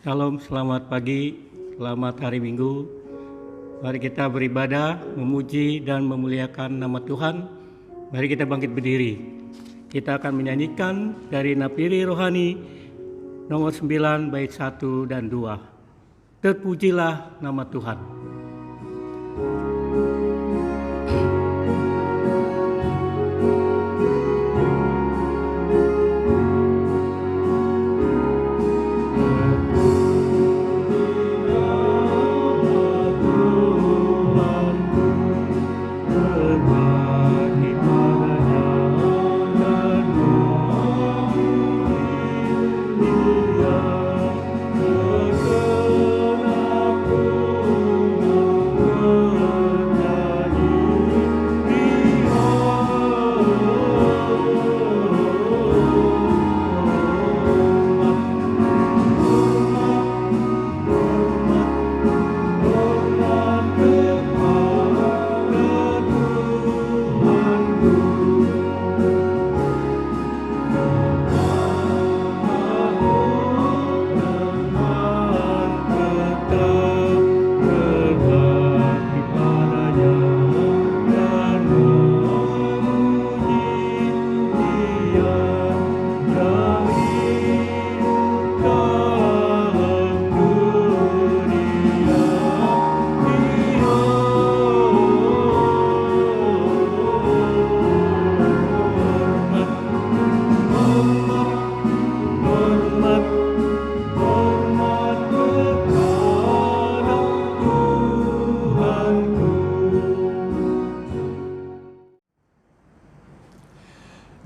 Shalom, selamat pagi, selamat hari Minggu. Mari kita beribadah, memuji dan memuliakan nama Tuhan. Mari kita bangkit berdiri. Kita akan menyanyikan dari Napiri Rohani nomor 9 bait 1 dan 2. Terpujilah nama Tuhan.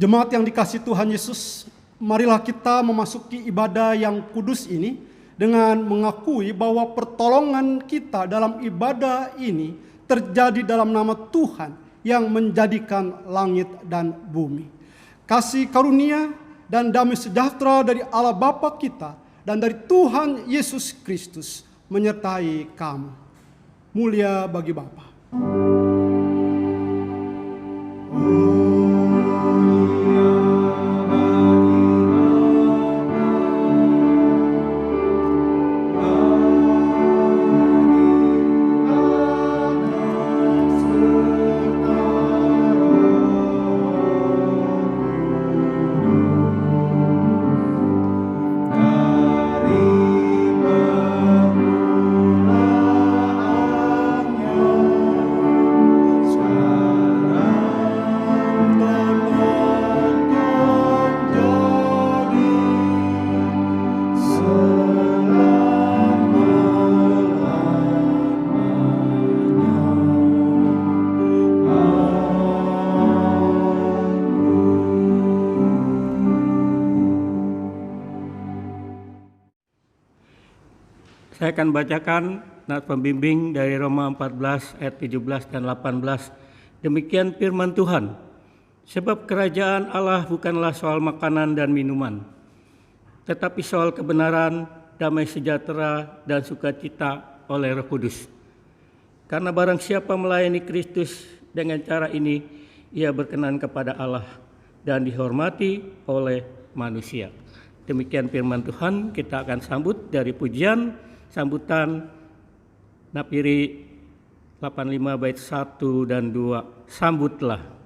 Jemaat yang dikasihi Tuhan Yesus, marilah kita memasuki ibadah yang kudus ini dengan mengakui bahwa pertolongan kita dalam ibadah ini terjadi dalam nama Tuhan yang menjadikan langit dan bumi. Kasih karunia dan damai sejahtera dari Allah Bapa kita dan dari Tuhan Yesus Kristus menyertai kamu. Mulia bagi Bapa. Saya akan bacakan nats pembimbing dari Roma 14 ayat 17 dan 18. Demikian firman Tuhan. Sebab kerajaan Allah bukanlah soal makanan dan minuman, tetapi soal kebenaran, damai sejahtera dan sukacita oleh Roh Kudus. Karena barang siapa melayani Kristus dengan cara ini, ia berkenan kepada Allah dan dihormati oleh manusia. Demikian firman Tuhan. Kita akan sambut dari pujian sambutan Napiri 85 bait 1 dan 2. Sambutlah.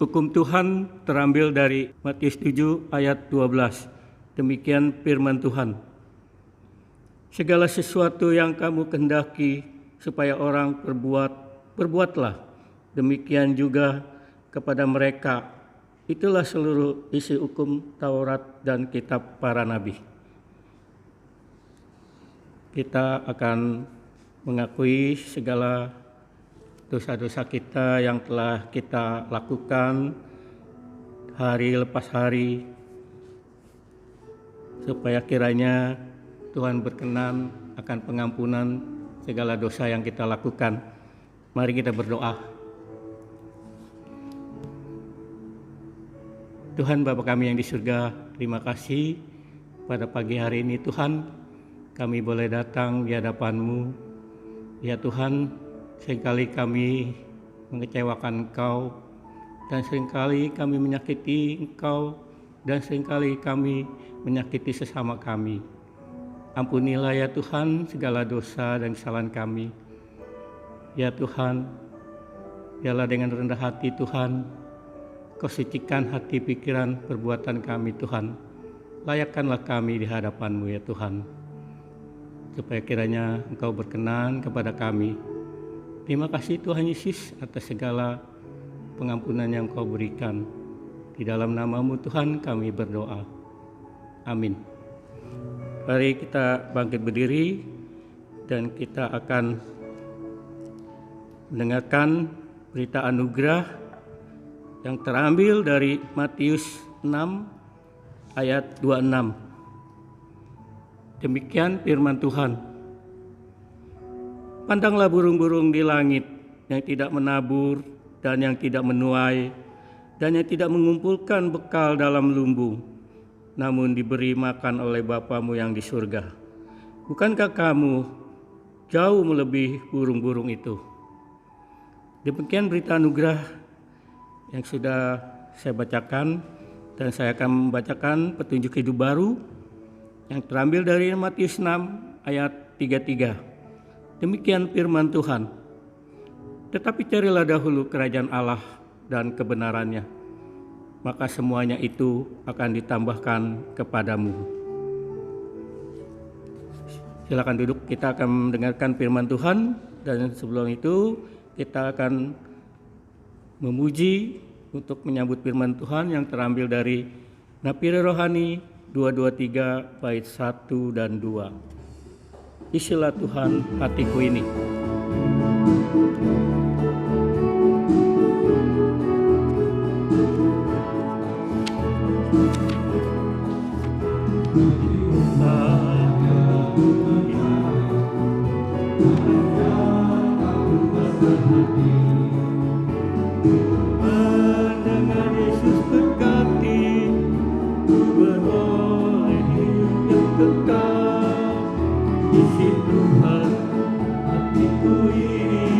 Hukum Tuhan terambil dari Matius 7 ayat 12. Demikian firman Tuhan. Segala sesuatu yang kamu kehendaki supaya orang perbuatlah. Demikian juga kepada mereka. Itulah seluruh isi hukum Taurat dan kitab para nabi. Kita akan mengakui segala dosa-dosa kita yang telah kita lakukan hari lepas hari, supaya kiranya Tuhan berkenan akan pengampunan segala dosa yang kita lakukan. Mari kita berdoa. Tuhan Bapa kami yang di surga, terima kasih pada pagi hari ini Tuhan, kami boleh datang di hadapan-Mu. Ya Tuhan, seringkali kami mengecewakan Engkau, dan seringkali kami menyakiti Engkau, dan seringkali kami menyakiti sesama kami. Ampunilah ya Tuhan segala dosa dan kesalahan kami. Ya Tuhan, biarlah dengan rendah hati Tuhan, Kau sucikan hati, pikiran, perbuatan kami Tuhan. Layakkanlah kami di hadapan-Mu ya Tuhan, supaya kiranya Engkau berkenan kepada kami. Terima kasih Tuhan Yesus atas segala pengampunan yang Kau berikan. Di dalam nama-Mu Tuhan kami berdoa. Amin. Mari kita bangkit berdiri dan kita akan mendengarkan berita anugerah yang terambil dari Matius 6 ayat 26. Demikian firman Tuhan. Pandanglah burung-burung di langit yang tidak menabur dan yang tidak menuai dan yang tidak mengumpulkan bekal dalam lumbung, namun diberi makan oleh Bapa-Mu yang di surga. Bukankah kamu jauh melebihi burung-burung itu? Demikian berita anugerah yang sudah saya bacakan, dan saya akan membacakan petunjuk hidup baru yang terambil dari Matius 6 ayat 33. Demikian firman Tuhan. Tetapi carilah dahulu kerajaan Allah dan kebenarannya, maka semuanya itu akan ditambahkan kepadamu. Silakan duduk, kita akan mendengarkan firman Tuhan, dan sebelum itu kita akan memuji untuk menyambut firman Tuhan yang terambil dari Napiri Rohani 223 bait 1 dan 2. Isilah Tuhan hatiku ini. Mendengar Yesus berkati, ku beroleh hidup yang kekal. Isi Tuhan hatiku ini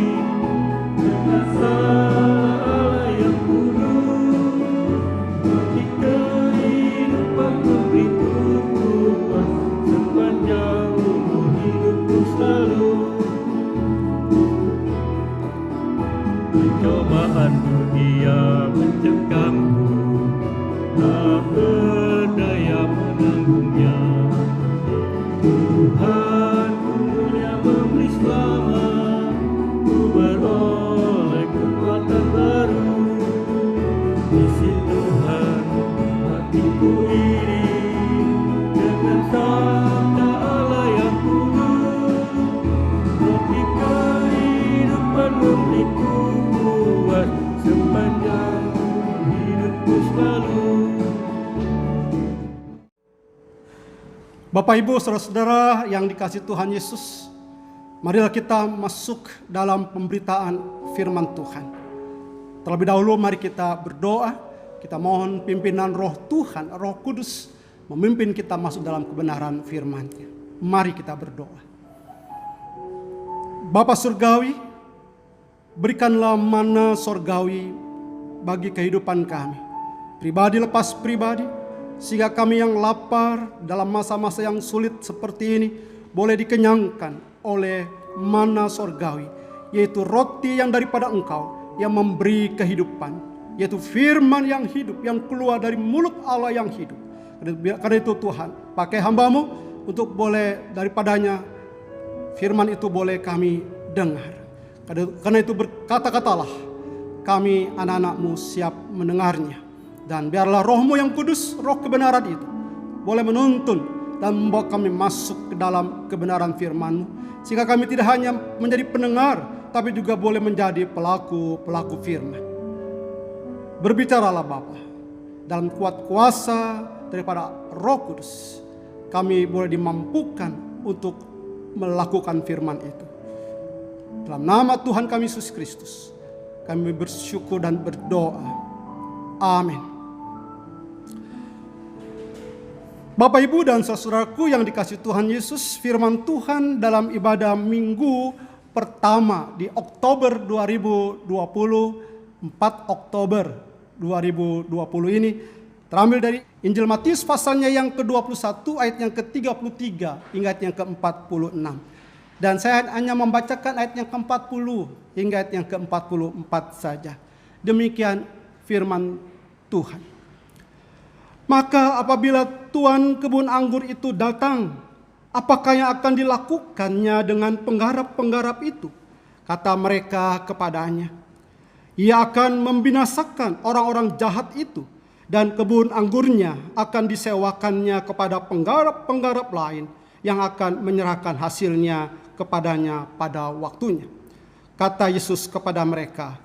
dengan Allah yang kudus. Bagi kehidupan memberiku kuat sepanjang umur hidupku selalu. Pencobaan dunia mencengkamku, tak berdaya menanggungnya. Tuhan umurnya memberi selamat, ku beroleh kekuatan baru. Isi Tuhan hatiku ini dengan sabda Allah yang kudus. Roti kehidupan memberiku kuat sepanjang hidupku selalu. Bapak Ibu saudara-saudara yang dikasihi Tuhan Yesus, marilah kita masuk dalam pemberitaan firman Tuhan. Terlebih dahulu mari kita berdoa, kita mohon pimpinan Roh Tuhan, Roh Kudus memimpin kita masuk dalam kebenaran firman-Nya. Mari kita berdoa. Bapa Surgawi, berikanlah mana surgawi bagi kehidupan kami, pribadi lepas pribadi, sehingga kami yang lapar dalam masa-masa yang sulit seperti ini boleh dikenyangkan oleh mana surgawi, yaitu roti yang daripada Engkau yang memberi kehidupan. yaitu firman yang hidup yang keluar dari mulut Allah yang hidup. Karena itu Tuhan, pakai hamba-Mu untuk boleh daripadanya firman itu boleh kami dengar. Karena itu berkata-katalah, kami anak-anak-Mu siap mendengarnya. Dan biarlah Roh-Mu yang kudus, roh kebenaran itu, boleh menuntun dan membawa kami masuk ke dalam kebenaran firman-Mu. Sehingga kami tidak hanya menjadi pendengar, tapi juga boleh menjadi pelaku firman. Berbicaralah Bapa, dalam kuat kuasa daripada Roh Kudus, kami boleh dimampukan untuk melakukan firman itu. Dalam nama Tuhan kami Yesus Kristus, kami bersyukur dan berdoa. Amin. Bapak, Ibu, dan saudaraku yang dikasihi Tuhan Yesus, firman Tuhan dalam ibadah minggu pertama di Oktober 2020, 4 Oktober 2020 ini terambil dari Injil Matius pasalnya yang ke-21 ayat yang ke-33 hingga ayat yang ke-46. Dan saya hanya membacakan ayat yang ke-40 hingga ayat yang ke-44 saja. Demikian firman Tuhan. Maka apabila tuan kebun anggur itu datang, apakah yang akan dilakukannya dengan penggarap-penggarap itu? Kata mereka kepadanya, ia akan membinasakan orang-orang jahat itu, dan kebun anggurnya akan disewakannya kepada penggarap-penggarap lain yang akan menyerahkan hasilnya kepadanya pada waktunya. Kata Yesus kepada mereka,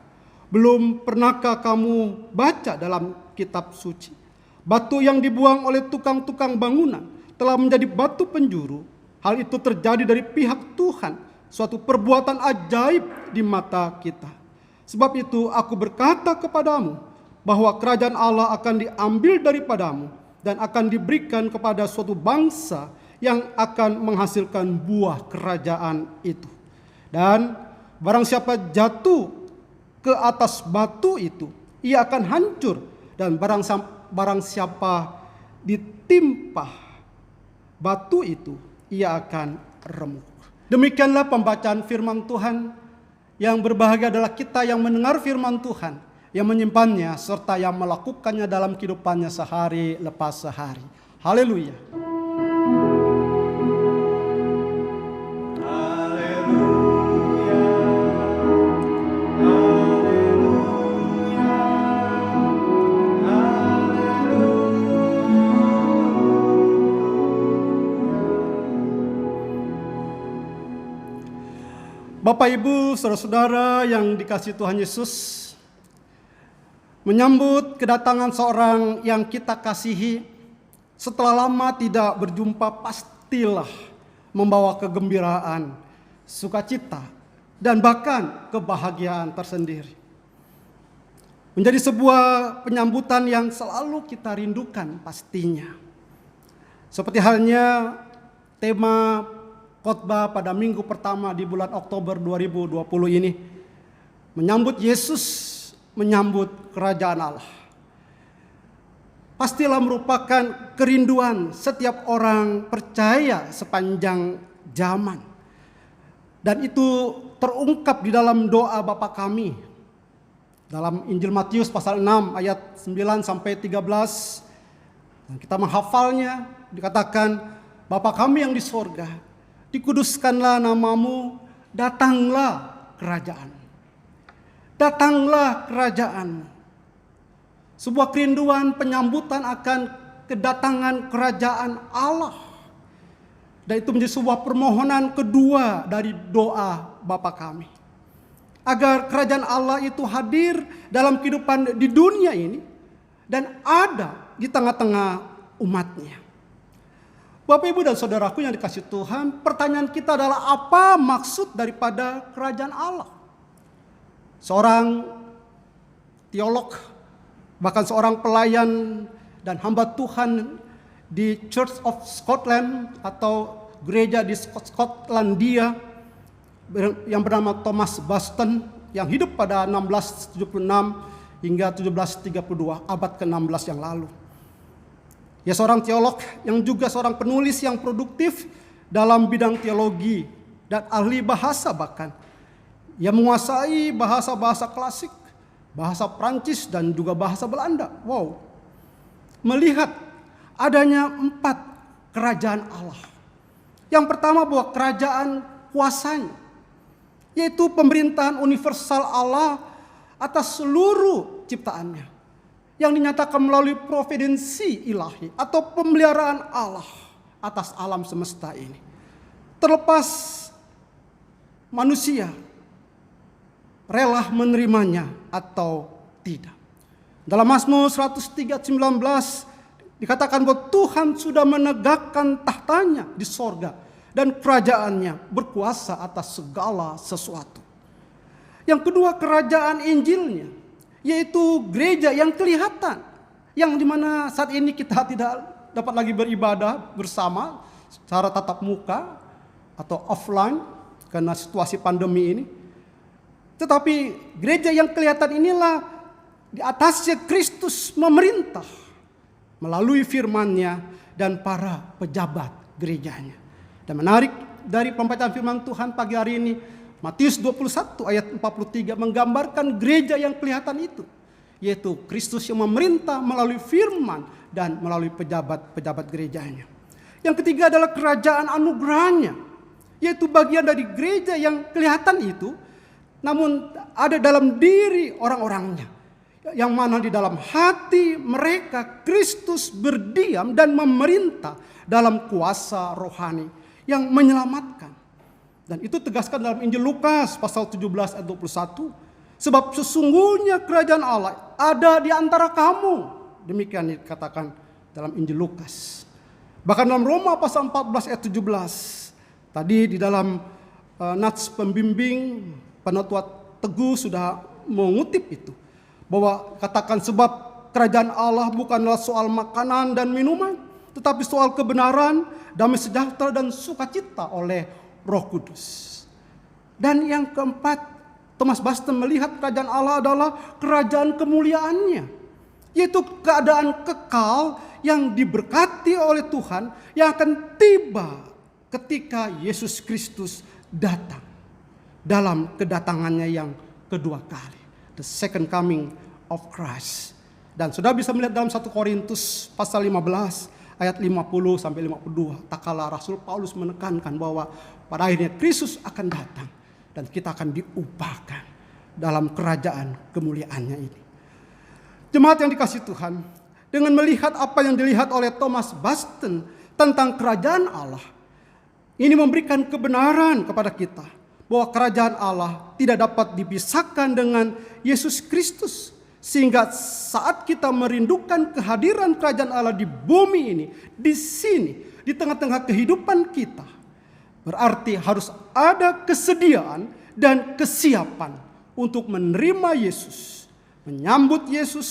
belum pernahkah kamu baca dalam kitab suci, batu yang dibuang oleh tukang-tukang bangunan telah menjadi batu penjuru? Hal itu terjadi dari pihak Tuhan, suatu perbuatan ajaib di mata kita. Sebab itu aku berkata kepadamu, bahwa kerajaan Allah akan diambil daripadamu dan akan diberikan kepada suatu bangsa yang akan menghasilkan buah kerajaan itu. Dan barang siapa jatuh ke atas batu itu, ia akan hancur, dan barang siapa ditimpa batu itu, ia akan remuk. Demikianlah pembacaan firman Tuhan. Yang berbahagia adalah kita yang mendengar firman Tuhan, yang menyimpannya, serta yang melakukannya dalam kehidupannya sehari lepas sehari. Haleluya. Bapak, Ibu, saudara-saudara yang dikasihi Tuhan Yesus, menyambut kedatangan seorang yang kita kasihi, setelah lama tidak berjumpa, pastilah membawa kegembiraan, sukacita, dan bahkan kebahagiaan tersendiri. Menjadi sebuah penyambutan yang selalu kita rindukan pastinya. Seperti halnya tema khotbah pada minggu pertama di bulan Oktober 2020 ini, menyambut Yesus, menyambut kerajaan Allah. Pastilah merupakan kerinduan setiap orang percaya sepanjang zaman. Dan itu terungkap di dalam doa Bapa kami. Dalam Injil Matius pasal 6 ayat 9 sampai 13. Dan kita menghafalnya, dikatakan, Bapa kami yang di sorga, dikuduskanlah namamu, datanglah kerajaan. Datanglah kerajaan. Sebuah kerinduan penyambutan akan kedatangan kerajaan Allah. Dan itu menjadi sebuah permohonan kedua dari doa Bapa kami. Agar kerajaan Allah itu hadir dalam kehidupan di dunia ini dan ada di tengah-tengah umatnya. Bapak, Ibu, dan saudaraku yang dikasihi Tuhan, pertanyaan kita adalah apa maksud daripada kerajaan Allah? Seorang teolog, bahkan seorang pelayan dan hamba Tuhan di Church of Scotland atau gereja di Skotlandia yang bernama Thomas Baston, yang hidup pada 1676 hingga 1732, abad ke-16 yang lalu. Ia seorang teolog yang juga seorang penulis yang produktif dalam bidang teologi dan ahli bahasa bahkan. Ia menguasai bahasa-bahasa klasik bahasa Prancis dan juga bahasa Belanda. Wow. Melihat adanya 4 kerajaan Allah. Yang pertama bahwa kerajaan kuasanya, yaitu pemerintahan universal Allah atas seluruh ciptaannya, yang dinyatakan melalui providensi ilahi atau pemeliharaan Allah atas alam semesta ini. Terlepas manusia rela menerimanya atau tidak. Dalam Mazmur 103:19 dikatakan bahwa Tuhan sudah menegakkan tahtanya di sorga dan kerajaannya berkuasa atas segala sesuatu. Yang kedua, kerajaan Injilnya, yaitu gereja yang kelihatan, yang dimana saat ini kita tidak dapat lagi beribadah bersama secara tatap muka atau offline karena situasi pandemi ini. Tetapi gereja yang kelihatan inilah di atasnya Kristus memerintah melalui firman-Nya dan para pejabat gerejanya. Dan menarik dari pembacaan firman Tuhan pagi hari ini, Matius 21 ayat 43 menggambarkan gereja yang kelihatan itu, yaitu Kristus yang memerintah melalui firman dan melalui pejabat-pejabat gerejanya. Yang ketiga adalah kerajaan anugerahnya, yaitu bagian dari gereja yang kelihatan itu, namun ada dalam diri orang-orangnya, yang mana di dalam hati mereka Kristus berdiam dan memerintah dalam kuasa rohani yang menyelamatkan. Dan itu tegaskan dalam Injil Lukas pasal 17 ayat 21. Sebab sesungguhnya kerajaan Allah ada di antara kamu. Demikian dikatakan dalam Injil Lukas. Bahkan dalam Roma pasal 14 ayat 17. Tadi di dalam nats pembimbing Penatua Teguh sudah mengutip itu. Bahwa katakan sebab kerajaan Allah bukanlah soal makanan dan minuman, tetapi soal kebenaran, damai sejahtera dan sukacita oleh Roh Kudus. Dan yang keempat, Thomas Baston melihat kerajaan Allah adalah kerajaan kemuliaannya, yaitu keadaan kekal yang diberkati oleh Tuhan yang akan tiba ketika Yesus Kristus datang dalam kedatangannya yang kedua kali. The second coming of Christ. Dan sudah bisa melihat dalam 1 Korintus pasal 15 ayat 50 sampai 52. Tak kalah Rasul Paulus menekankan bahwa pada akhirnya Kristus akan datang dan kita akan diubahkan dalam kerajaan kemuliaannya ini. Jemaat yang dikasihi Tuhan, dengan melihat apa yang dilihat oleh Thomas Baston tentang kerajaan Allah, ini memberikan kebenaran kepada kita bahwa kerajaan Allah tidak dapat dipisahkan dengan Yesus Kristus. Sehingga saat kita merindukan kehadiran kerajaan Allah di bumi ini, di sini, di tengah-tengah kehidupan kita, berarti harus ada kesediaan dan kesiapan untuk menerima Yesus, menyambut Yesus,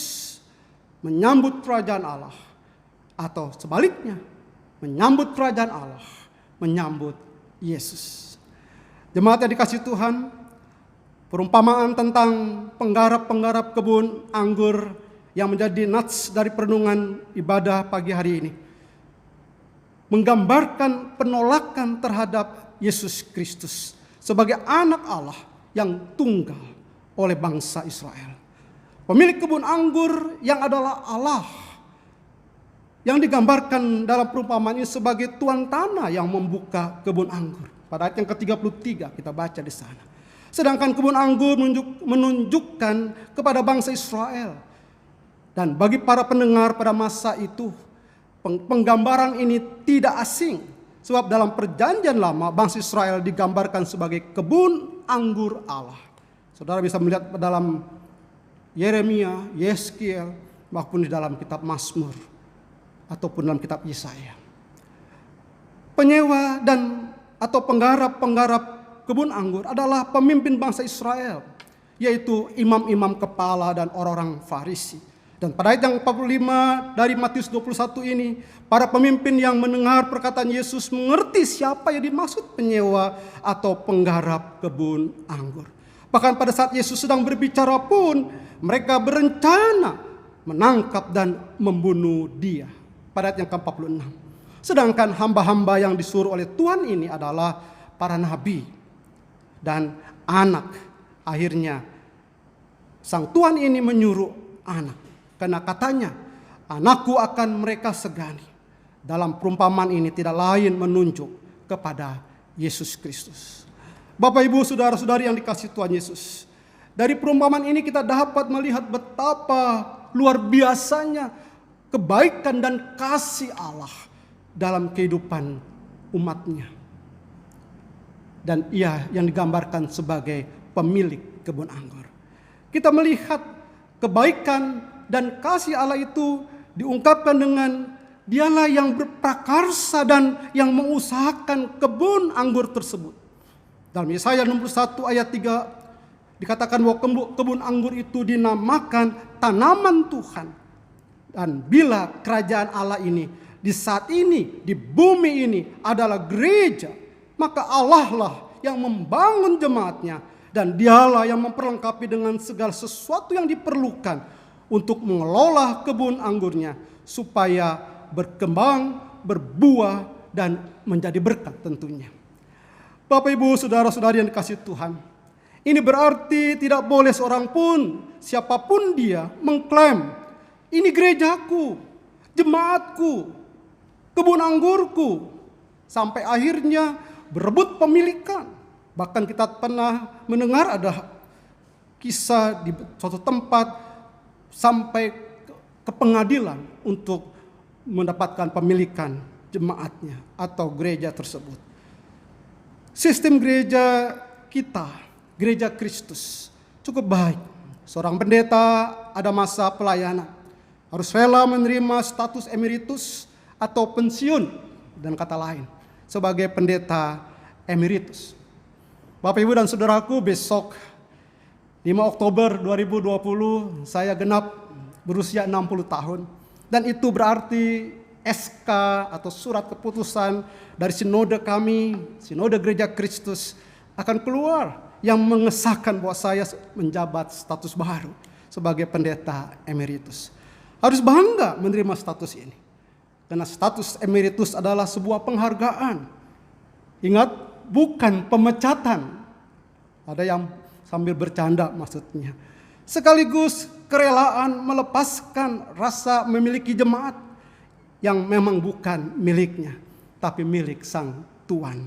menyambut kerajaan Allah. Atau sebaliknya, menyambut kerajaan Allah, menyambut Yesus. Jemaat yang dikasihi Tuhan, perumpamaan tentang penggarap-penggarap kebun anggur yang menjadi nats dari perenungan ibadah pagi hari ini menggambarkan penolakan terhadap Yesus Kristus sebagai anak Allah yang tunggal oleh bangsa Israel. Pemilik kebun anggur yang adalah Allah, yang digambarkan dalam perumpamaan ini sebagai tuan tanah yang membuka kebun anggur. Pada ayat yang ke-33 kita baca di sana. Sedangkan kebun anggur menunjukkan kepada bangsa Israel. Dan bagi para pendengar pada masa itu, penggambaran ini tidak asing. Sebab dalam perjanjian lama, bangsa Israel digambarkan sebagai kebun anggur Allah. Saudara bisa melihat dalam Yeremia, Yeskiel, maupun di dalam kitab Mazmur, ataupun dalam kitab Yesaya. Penyewa dan atau penggarap-penggarap kebun anggur adalah pemimpin bangsa Israel, yaitu imam-imam kepala dan orang-orang Farisi. Dan pada ayat yang 45 dari Matius 21 ini, para pemimpin yang mendengar perkataan Yesus mengerti siapa yang dimaksud penyewa atau penggarap kebun anggur. Bahkan pada saat Yesus sedang berbicara pun, mereka berencana menangkap dan membunuh dia. Pada ayat yang ke-46. Sedangkan hamba-hamba yang disuruh oleh Tuhan ini adalah para nabi dan anak akhirnya Sang Tuhan ini menyuruh anak. Karena katanya, anakku akan mereka segani. Dalam perumpamaan ini tidak lain menunjuk kepada Yesus Kristus. Bapak, Ibu, saudara-saudari yang dikasihi Tuhan Yesus. Dari perumpamaan ini kita dapat melihat betapa luar biasanya kebaikan dan kasih Allah dalam kehidupan umatnya. Dan ia yang digambarkan sebagai pemilik kebun anggur. Kita melihat kebaikan dan kasih Allah itu diungkapkan dengan dialah yang berprakarsa dan yang mengusahakan kebun anggur tersebut. Dalam Yesaya 61 ayat 3 dikatakan bahwa kebun anggur itu dinamakan tanaman Tuhan. Dan bila kerajaan Allah ini di saat ini, di bumi ini adalah gereja, maka Allah lah yang membangun jemaatnya. Dan dialah yang memperlengkapi dengan segala sesuatu yang diperlukan untuk mengelola kebun anggurnya. Supaya berkembang, berbuah, dan menjadi berkat tentunya. Bapak, Ibu, saudara-saudari yang dikasihi Tuhan. Ini berarti tidak boleh seorang pun, siapapun dia, mengklaim, ini gerejaku, jemaatku, kebun anggurku. Sampai akhirnya berebut pemilikan. Bahkan kita pernah mendengar ada kisah di suatu tempat sampai ke pengadilan untuk mendapatkan pemilikan jemaatnya atau gereja tersebut. Sistem gereja kita, gereja Kristus, cukup baik. Seorang pendeta ada masa pelayanan, harus rela menerima status emeritus atau pensiun, dan kata lain, sebagai pendeta emeritus. Bapak, Ibu, dan saudaraku, besok 5 Oktober 2020 saya genap berusia 60 tahun. Dan itu berarti SK atau surat keputusan dari sinode kami, sinode Gereja Kristus, akan keluar yang mengesahkan bahwa saya menjabat status baru sebagai pendeta emeritus. Harus bangga menerima status ini. Karena status emeritus adalah sebuah penghargaan. Ingat, bukan pemecatan. Ada yang sambil bercanda maksudnya. Sekaligus kerelaan melepaskan rasa memiliki jemaat yang memang bukan miliknya, tapi milik Sang Tuhan,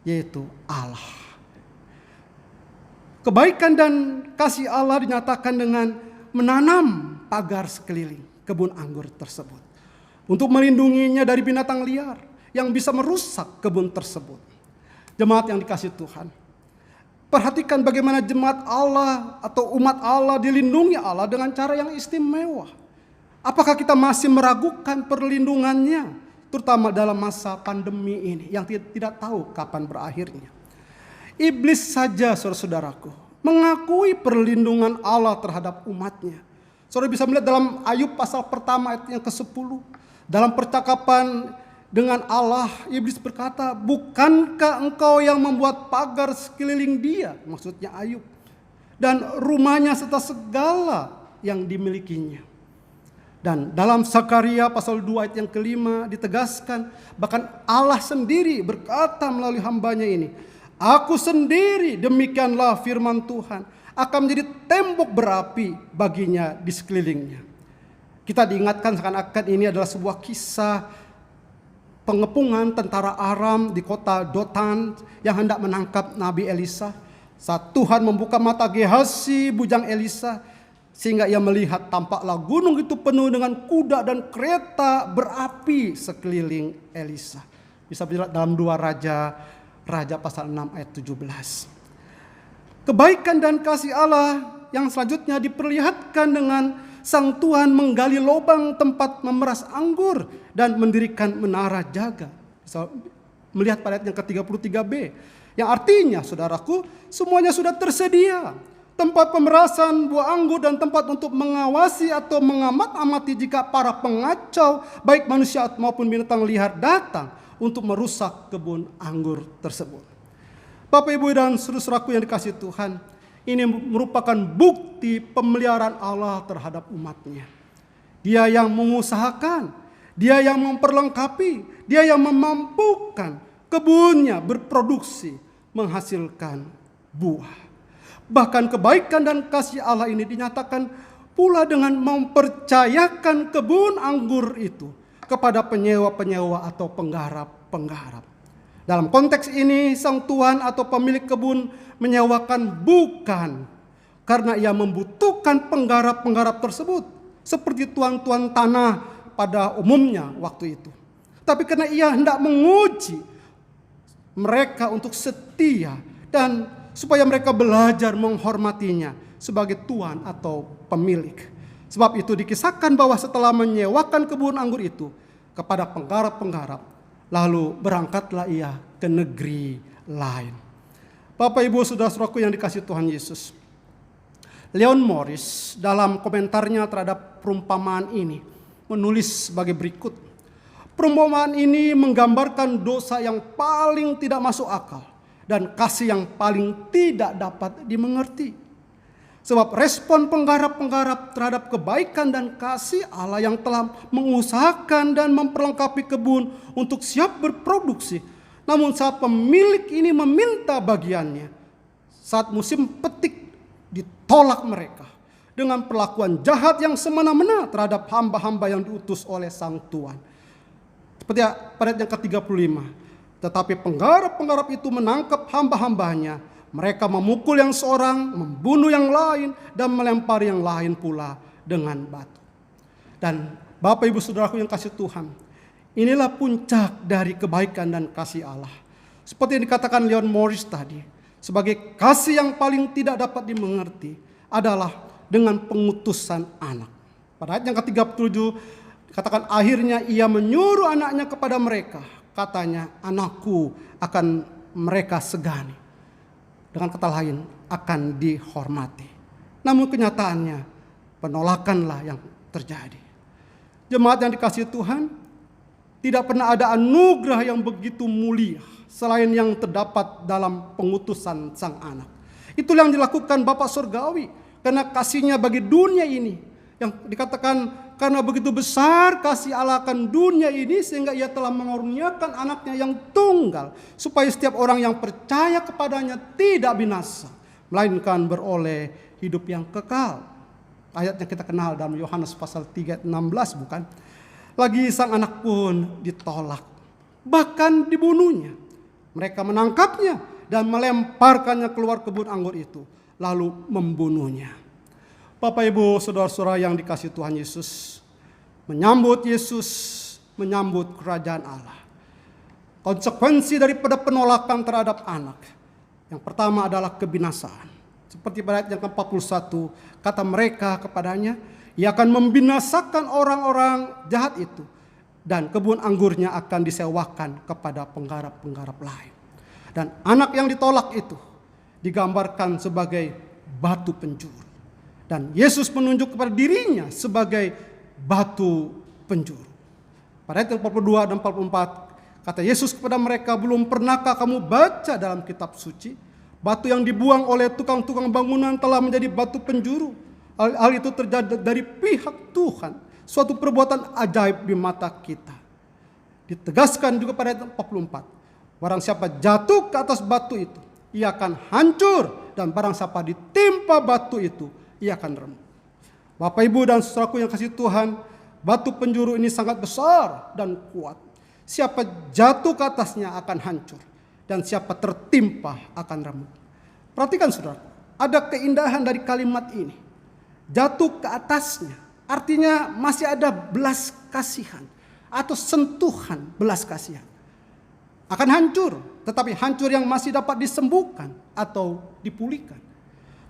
yaitu Allah. Kebaikan dan kasih Allah dinyatakan dengan menanam pagar sekeliling kebun anggur tersebut, untuk melindunginya dari binatang liar yang bisa merusak kebun tersebut. Jemaat yang dikasihi Tuhan, perhatikan bagaimana jemaat Allah atau umat Allah dilindungi Allah dengan cara yang istimewa. Apakah kita masih meragukan perlindungannya, terutama dalam masa pandemi ini yang tidak tahu kapan berakhirnya? Iblis saja, saudara-saudaraku, mengakui perlindungan Allah terhadap umatnya. Saudara bisa melihat dalam Ayub pasal pertama ayat yang ke-10. Dalam percakapan dengan Allah, iblis berkata, bukankah engkau yang membuat pagar sekeliling dia, maksudnya Ayub, dan rumahnya serta segala yang dimilikinya. Dan dalam Zakaria pasal 2 ayat yang ke-5 ditegaskan, bahkan Allah sendiri berkata melalui hambanya ini, aku sendiri, demikianlah firman Tuhan, akan menjadi tembok berapi baginya di sekelilingnya. Kita diingatkan seakan-akan ini adalah sebuah kisah pengepungan tentara Aram di kota Dotan yang hendak menangkap Nabi Elisa. Saat Tuhan membuka mata Gehazi, bujang Elisa, sehingga ia melihat tampaklah gunung itu penuh dengan kuda dan kereta berapi sekeliling Elisa. Bisa dilihat dalam 2 Raja pasal 6 ayat 17. Kebaikan dan kasih Allah yang selanjutnya diperlihatkan dengan Sang Tuhan menggali lubang tempat memeras anggur dan mendirikan menara jaga. Bisa melihat pada ayat yang ke-33b. Yang artinya, saudaraku, semuanya sudah tersedia. Tempat pemerasan buah anggur dan tempat untuk mengawasi atau mengamat-amati jika para pengacau, baik manusia maupun binatang liar, datang untuk merusak kebun anggur tersebut. Bapak, Ibu, dan saudara-saudaraku yang dikasihi Tuhan, ini merupakan bukti pemeliharaan Allah terhadap umatnya. Dia yang mengusahakan, dia yang memperlengkapi, dia yang memampukan kebunnya berproduksi, menghasilkan buah. Bahkan kebaikan dan kasih Allah ini dinyatakan pula dengan mempercayakan kebun anggur itu kepada penyewa-penyewa atau penggarap-penggarap. Dalam konteks ini, sang tuan atau pemilik kebun menyewakan bukan karena ia membutuhkan penggarap-penggarap tersebut, seperti tuan-tuan tanah pada umumnya waktu itu. Tapi karena ia hendak menguji mereka untuk setia dan supaya mereka belajar menghormatinya sebagai tuan atau pemilik. Sebab itu dikisahkan bahwa setelah menyewakan kebun anggur itu kepada penggarap-penggarap, lalu berangkatlah ia ke negeri lain. Bapak, Ibu, saudara-saudaraku yang dikasihi Tuhan Yesus, Leon Morris dalam komentarnya terhadap perumpamaan ini menulis sebagai berikut. Perumpamaan ini menggambarkan dosa yang paling tidak masuk akal dan kasih yang paling tidak dapat dimengerti. Sebab respon penggarap-penggarap terhadap kebaikan dan kasih Allah yang telah mengusahakan dan memperlengkapi kebun untuk siap berproduksi. Namun saat pemilik ini meminta bagiannya, saat musim petik ditolak mereka dengan perlakuan jahat yang semena-mena terhadap hamba-hamba yang diutus oleh sang tuan. Seperti ayat yang ke-35. Tetapi penggarap-penggarap itu menangkap hamba-hambanya. Mereka memukul yang seorang, membunuh yang lain, dan melempar yang lain pula dengan batu. Dan Bapak, Ibu, saudaraku yang kasih Tuhan, inilah puncak dari kebaikan dan kasih Allah. Seperti yang dikatakan Leon Morris tadi, sebagai kasih yang paling tidak dapat dimengerti adalah dengan pengutusan anak. Pada ayat yang ke-37, katakan akhirnya ia menyuruh anaknya kepada mereka. Katanya, anakku akan mereka segani. Dengan kata lain, akan dihormati. Namun kenyataannya, penolakanlah yang terjadi. Jemaat yang dikasihi Tuhan, tidak pernah ada anugerah yang begitu mulia selain yang terdapat dalam pengutusan sang anak. Itulah yang dilakukan Bapa Surgawi karena kasih-Nya bagi dunia ini. Yang dikatakan karena begitu besar kasih Allah akan dunia ini sehingga ia telah mengaruniakan anaknya yang tunggal supaya setiap orang yang percaya kepadanya tidak binasa melainkan beroleh hidup yang kekal. Ayat yang kita kenal dalam Yohanes pasal 3 ayat 16, bukan? Lagi sang anak pun ditolak, bahkan dibunuhnya. Mereka menangkapnya dan melemparkannya keluar kebun anggur itu, lalu membunuhnya. Bapak, Ibu, saudara-saudara yang dikasihi Tuhan Yesus, menyambut Yesus, menyambut kerajaan Allah. Konsekuensi daripada penolakan terhadap anak, yang pertama adalah kebinasaan. Seperti pada ayat yang ke-41, kata mereka kepadanya, ia akan membinasakan orang-orang jahat itu, dan kebun anggurnya akan disewakan kepada penggarap-penggarap lain. Dan anak yang ditolak itu digambarkan sebagai batu penjuru. Dan Yesus menunjuk kepada dirinya sebagai batu penjuru. Pada ayat 42 dan 44, kata Yesus kepada mereka, belum pernahkah kamu baca dalam kitab suci, batu yang dibuang oleh tukang-tukang bangunan telah menjadi batu penjuru. Hal itu terjadi dari pihak Tuhan, suatu perbuatan ajaib di mata kita. Ditegaskan juga pada ayat 44, barang siapa jatuh ke atas batu itu, ia akan hancur, dan barang siapa ditimpa batu itu, ia akan remuk. Bapak, Ibu, dan saudaraku yang kasih Tuhan, batu penjuru ini sangat besar dan kuat. Siapa jatuh ke atasnya akan hancur, dan siapa tertimpa akan remuk. Perhatikan saudara, ada keindahan dari kalimat ini. Jatuh ke atasnya, artinya masih ada belas kasihan atau sentuhan belas kasihan. Akan hancur, tetapi hancur yang masih dapat disembuhkan atau dipulihkan.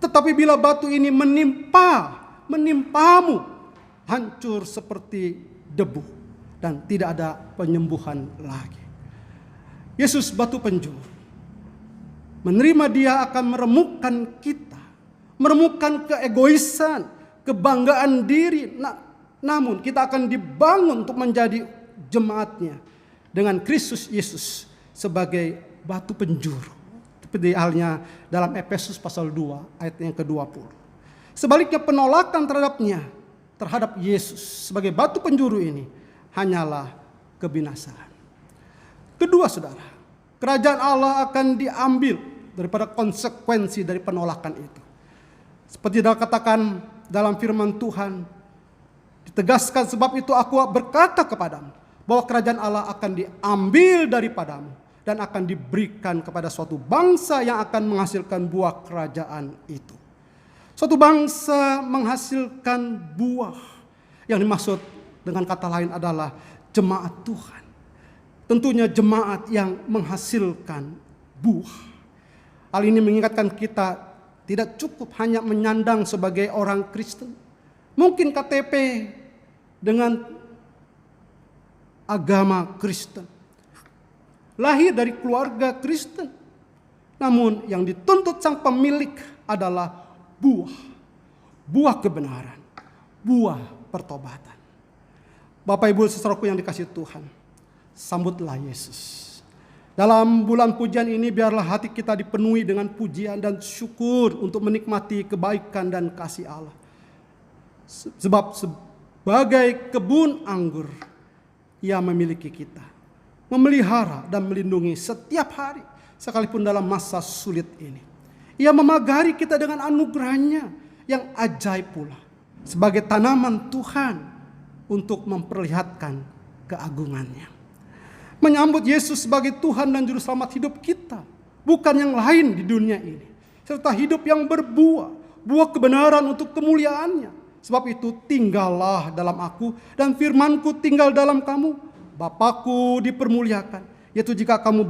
Tetapi bila batu ini menimpamu, hancur seperti debu dan tidak ada penyembuhan lagi. Yesus batu penjuru. Menerima dia akan meremukkan kita, meremukkan keegoisan, kebanggaan diri. Namun kita akan dibangun untuk menjadi jemaatnya dengan Kristus Yesus sebagai batu penjuru. Seperti halnya dalam Efesus pasal 2 ayat yang ke-20. Sebaliknya penolakan terhadap Yesus sebagai batu penjuru ini hanyalah kebinasaan. Kedua saudara, kerajaan Allah akan diambil daripada konsekuensi dari penolakan itu. Seperti dikatakan dalam firman Tuhan, ditegaskan, sebab itu aku berkata kepadamu, bahwa kerajaan Allah akan diambil daripadamu dan akan diberikan kepada suatu bangsa yang akan menghasilkan buah kerajaan itu. Suatu bangsa menghasilkan buah, yang dimaksud dengan kata lain adalah jemaat Tuhan. Tentunya jemaat yang menghasilkan buah. Hal ini mengingatkan kita tidak cukup hanya menyandang sebagai orang Kristen. Mungkin KTP dengan agama Kristen, lahir dari keluarga Kristen, namun yang dituntut sang pemilik adalah buah kebenaran, buah pertobatan. Bapak Ibu saudaraku yang dikasihi Tuhan, sambutlah Yesus. Dalam bulan pujian ini biarlah hati kita dipenuhi dengan pujian dan syukur untuk menikmati kebaikan dan kasih Allah. Sebab sebagai kebun anggur, Ia memiliki kita, memelihara dan melindungi setiap hari, sekalipun dalam masa sulit ini. Ia memagari kita dengan anugerahnya yang ajaib pula, sebagai tanaman Tuhan untuk memperlihatkan keagungannya. Menyambut Yesus sebagai Tuhan dan Juru Selamat hidup kita, bukan yang lain di dunia ini, serta hidup yang berbuah, buah kebenaran untuk kemuliaannya. Sebab itu tinggallah dalam aku dan firmanku tinggal dalam kamu, Bapakku dipermuliakan, yaitu jika kamu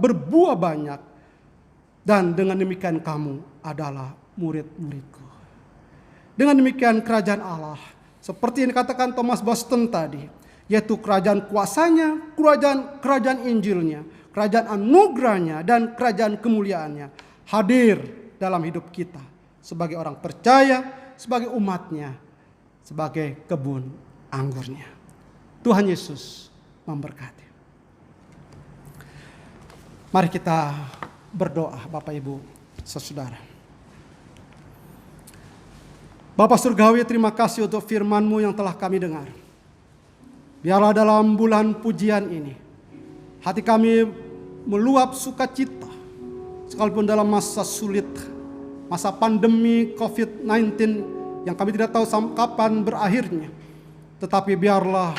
berbuah banyak, dan dengan demikian kamu adalah murid-muridku. Dengan demikian kerajaan Allah, seperti yang dikatakan Thomas Boston tadi, yaitu kerajaan kuasanya, kerajaan Injilnya, kerajaan anugerahnya, dan kerajaan kemuliaannya hadir dalam hidup kita sebagai orang percaya, sebagai umatnya, sebagai kebun anggurnya. Tuhan Yesus memberkati. Mari kita berdoa, Bapak Ibu saudara. Bapa Surgawi, terima kasih untuk firman-Mu yang telah kami dengar. Biarlah dalam bulan pujian ini hati kami meluap sukacita, sekalipun dalam masa sulit, masa pandemi COVID-19 yang kami tidak tahu kapan berakhirnya. Tetapi biarlah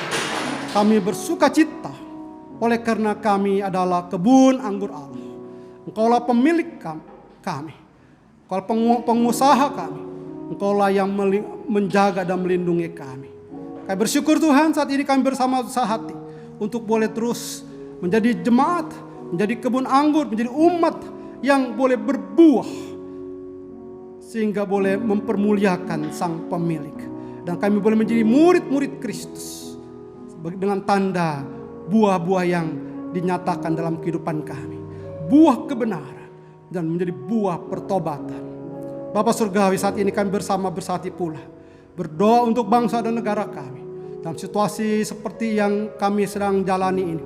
kami bersukacita oleh karena kami adalah kebun anggur Allah. Engkaulah pemilik kami, Engkaulah pengusaha kami, Engkaulah yang menjaga dan melindungi kami. Kami bersyukur Tuhan, saat ini kami bersama sehati untuk boleh terus menjadi jemaat, menjadi kebun anggur, menjadi umat yang boleh berbuah, sehingga boleh mempermuliakan sang pemilik. Dan kami boleh menjadi murid-murid Kristus dengan tanda buah-buah yang dinyatakan dalam kehidupan kami. Buah kebenaran dan menjadi buah pertobatan. Bapa Surgawi, saat ini kami bersama-bersati pula berdoa untuk bangsa dan negara kami dalam situasi seperti yang kami sedang jalani ini,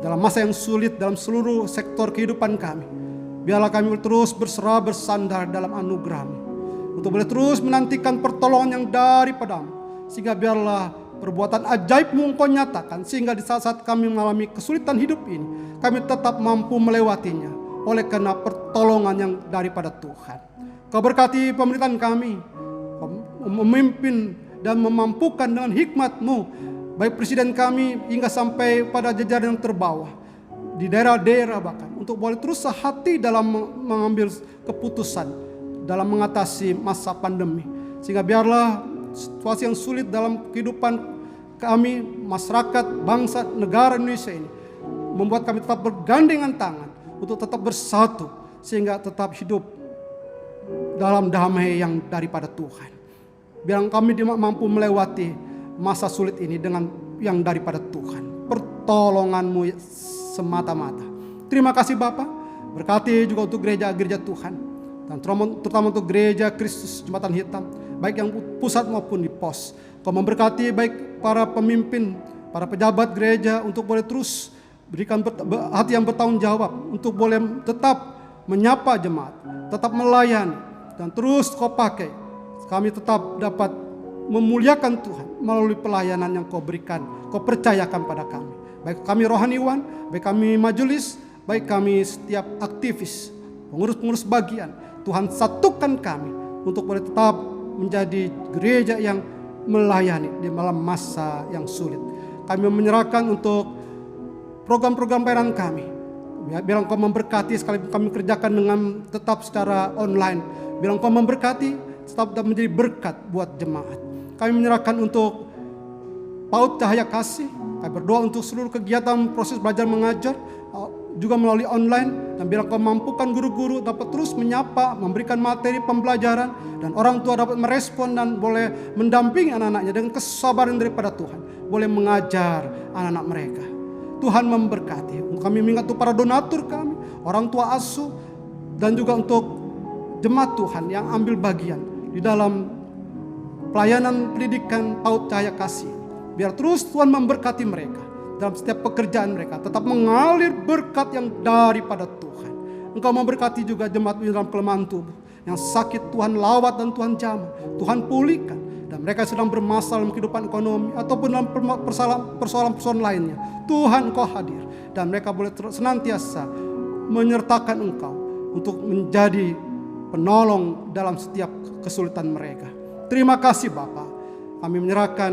dalam masa yang sulit dalam seluruh sektor kehidupan kami. Biarlah kami terus berserah bersandar dalam anugerah-Mu untuk boleh terus menantikan pertolongan yang daripadamu, sehingga biarlah perbuatan ajaib-Mu Engkau nyatakan, sehingga di saat-saat kami mengalami kesulitan hidup ini, kami tetap mampu melewatinya oleh karena pertolongan yang daripada Tuhan. Kau berkati pemerintahan kami, memimpin dan memampukan dengan hikmat-Mu, baik presiden kami hingga sampai pada jajaran yang terbawah, di daerah-daerah bahkan, untuk boleh terus sehati dalam mengambil keputusan dalam mengatasi masa pandemi. Sehingga biarlah situasi yang sulit dalam kehidupan kami, masyarakat, bangsa, negara Indonesia ini, membuat kami tetap bergandengan tangan untuk tetap bersatu, sehingga tetap hidup dalam damai yang daripada Tuhan. Biar kami mampu melewati masa sulit ini dengan yang daripada Tuhan, pertolongan-Mu semata-mata. Terima kasih Bapa. Berkati juga untuk gereja-gereja Tuhan, dan terutama untuk gereja Kristus Jembatan Hitam, baik yang pusat maupun di pos. Kau memberkati baik para pemimpin, para pejabat gereja untuk boleh terus berikan hati yang bertanggung jawab, untuk boleh tetap menyapa jemaat, tetap melayani, dan terus Kau pakai kami tetap dapat memuliakan Tuhan melalui pelayanan yang Kau berikan, Kau percayakan pada kami. Baik kami rohaniwan, baik kami majelis, baik kami setiap aktivis, pengurus-pengurus bagian. Tuhan satukan kami untuk boleh tetap menjadi gereja yang melayani di malam masa yang sulit. Kami menyerahkan untuk program-program pelayanan kami. Biar Engkau memberkati, sekali kami kerjakan dengan tetap secara online. Biar Engkau memberkati, tetap menjadi berkat buat jemaat. Kami menyerahkan untuk PAUD Cahaya Kasih. Kami berdoa untuk seluruh kegiatan proses belajar mengajar juga melalui online, dan biar Engkau mampukan guru-guru dapat terus menyapa, memberikan materi pembelajaran, dan orang tua dapat merespon dan boleh mendampingi anak-anaknya dengan kesabaran daripada Tuhan, boleh mengajar anak-anak mereka. Tuhan memberkati. Kami mengingat untuk para donatur kami, orang tua asuh, dan juga untuk jemaat Tuhan yang ambil bagian di dalam pelayanan pendidikan PAUD Cahaya Kasih. Biar terus Tuhan memberkati mereka dalam setiap pekerjaan mereka, tetap mengalir berkat yang daripada Tuhan. Engkau memberkati juga jemaat di dalam kelemahan tubuh yang sakit, Tuhan lawat dan Tuhan jamah, Tuhan pulihkan. Dan mereka sedang bermasalah dalam kehidupan ekonomi ataupun dalam persoalan-persoalan lainnya, Tuhan Engkau hadir, dan mereka boleh senantiasa menyertakan Engkau untuk menjadi penolong dalam setiap kesulitan mereka. Terima kasih Bapa. Kami menyerahkan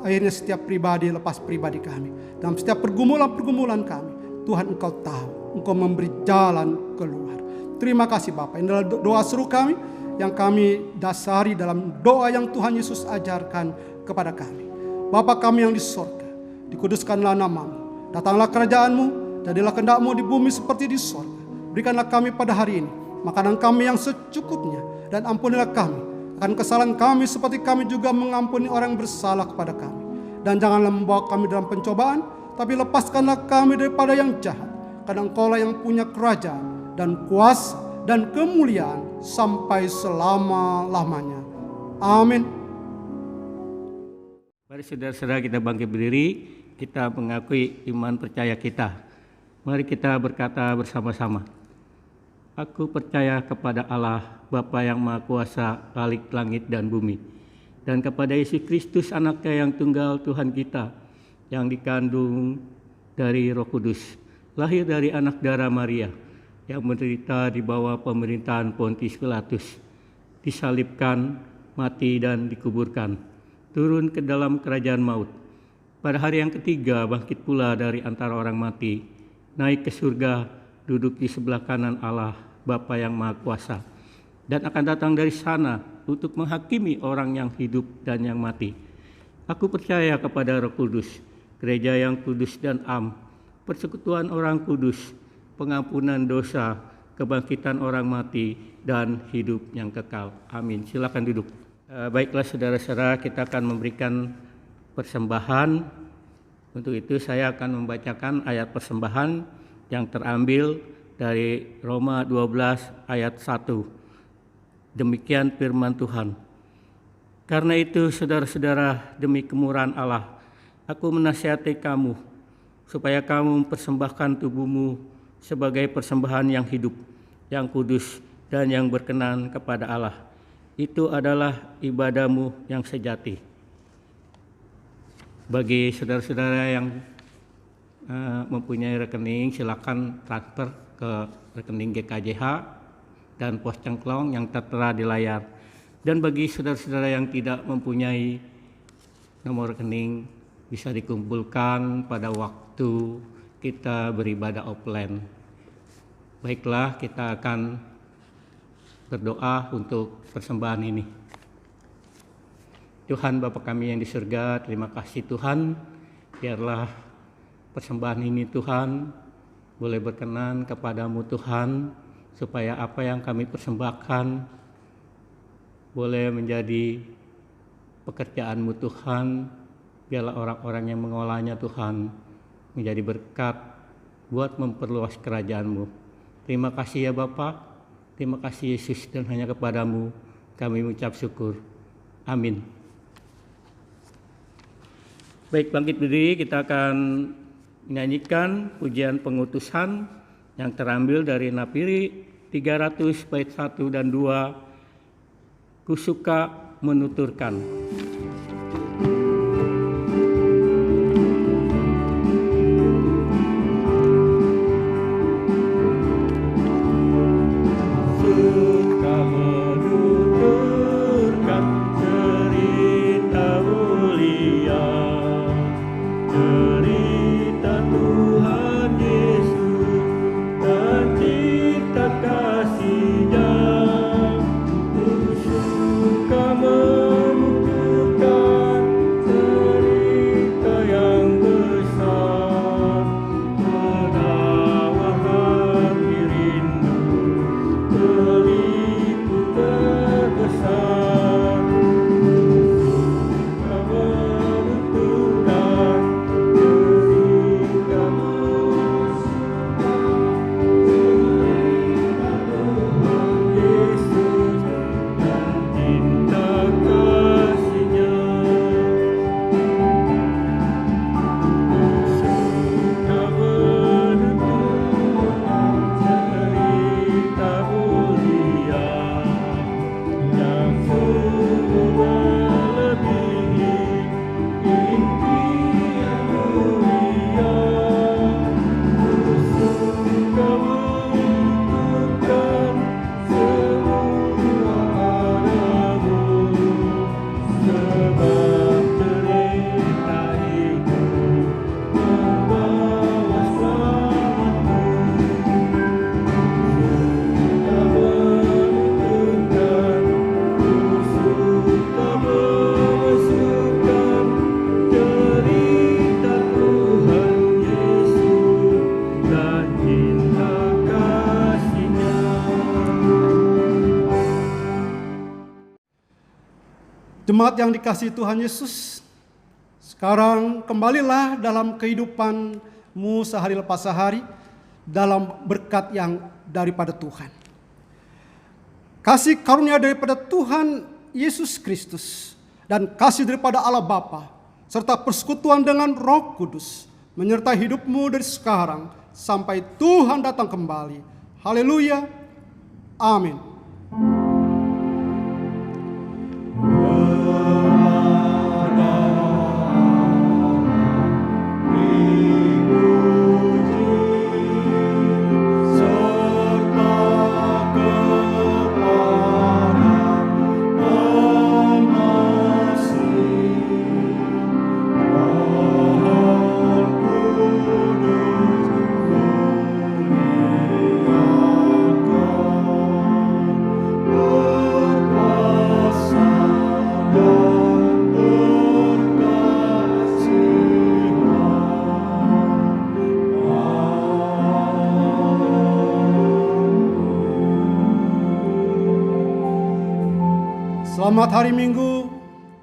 akhirnya setiap pribadi lepas pribadi kami. Dalam setiap pergumulan-pergumulan kami, Tuhan Engkau tahu, Engkau memberi jalan keluar. Terima kasih Bapa. Ini adalah doa seru kami yang kami dasari dalam doa yang Tuhan Yesus ajarkan kepada kami. Bapa kami yang di sorga, dikuduskanlah nama-Mu. Datanglah kerajaan-Mu, jadilah kehendak-Mu di bumi seperti di sorga. Berikanlah kami pada hari ini makanan kami yang secukupnya, dan ampunilah kami akan kesalahan kami seperti kami juga mengampuni orang yang bersalah kepada kami. Dan janganlah membawa kami dalam pencobaan, tapi lepaskanlah kami daripada yang jahat. Karena Engkaulah yang punya kerajaan dan kuasa dan kemuliaan sampai selama-lamanya. Amin. Mari saudara-saudara kita bangkit berdiri, kita mengakui iman percaya kita. Mari kita berkata bersama-sama. Aku percaya kepada Allah, Bapa yang Maha Kuasa, Khalik langit dan bumi, dan kepada Yesus Kristus, Anaknya yang tunggal Tuhan kita, yang dikandung dari Roh Kudus, lahir dari anak darah Maria, yang menderita di bawah pemerintahan Pontius Pilatus, disalibkan, mati dan dikuburkan, turun ke dalam kerajaan maut. Pada hari yang ketiga bangkit pula dari antara orang mati, naik ke surga, duduk di sebelah kanan Allah, Bapa yang Maha Kuasa, dan akan datang dari sana untuk menghakimi orang yang hidup dan yang mati. Aku percaya kepada Roh Kudus, gereja yang kudus dan am, persekutuan orang kudus, pengampunan dosa, kebangkitan orang mati, dan hidup yang kekal. Amin. Silakan duduk. Baiklah saudara-saudara, kita akan memberikan persembahan. Untuk itu saya akan membacakan ayat persembahan yang terambil dari Roma 12 ayat 1. Demikian firman Tuhan. Karena itu saudara-saudara, demi kemurahan Allah, aku menasihati kamu supaya kamu mempersembahkan tubuhmu sebagai persembahan yang hidup, yang kudus, dan yang berkenan kepada Allah. Itu adalah ibadahmu yang sejati. Bagi saudara-saudara yang mempunyai rekening, silakan transfer ke rekening GKJH dan pos cengklong yang tertera di layar. Dan bagi saudara-saudara yang tidak mempunyai nomor rekening, bisa dikumpulkan pada waktu kita beribadah offline. Baiklah, kita akan berdoa untuk persembahan ini. Tuhan Bapa kami yang di surga, terima kasih Tuhan, biarlah persembahan ini Tuhan boleh berkenan kepadamu Tuhan, supaya apa yang kami persembahkan boleh menjadi pekerjaanmu Tuhan. Biarlah orang-orang yang mengolahnya Tuhan menjadi berkat buat memperluas kerajaan-Mu. Terima kasih ya Bapa, terima kasih Yesus, dan hanya kepadamu kami mengucap syukur. Amin. Baik, bangkit berdiri, kita akan menyanyikan pujian pengutusan yang terambil dari Napiri 300 bait 1 dan 2, Kusuka menuturkan. Jemaat yang dikasihi Tuhan Yesus, sekarang kembalilah dalam kehidupanmu sehari lepas sehari dalam berkat yang daripada Tuhan. Kasih karunia daripada Tuhan Yesus Kristus dan kasih daripada Allah Bapa serta persekutuan dengan Roh Kudus menyertai hidupmu dari sekarang sampai Tuhan datang kembali. Haleluya. Amin. Selamat hari Minggu,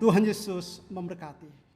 Tuhan Yesus memberkati.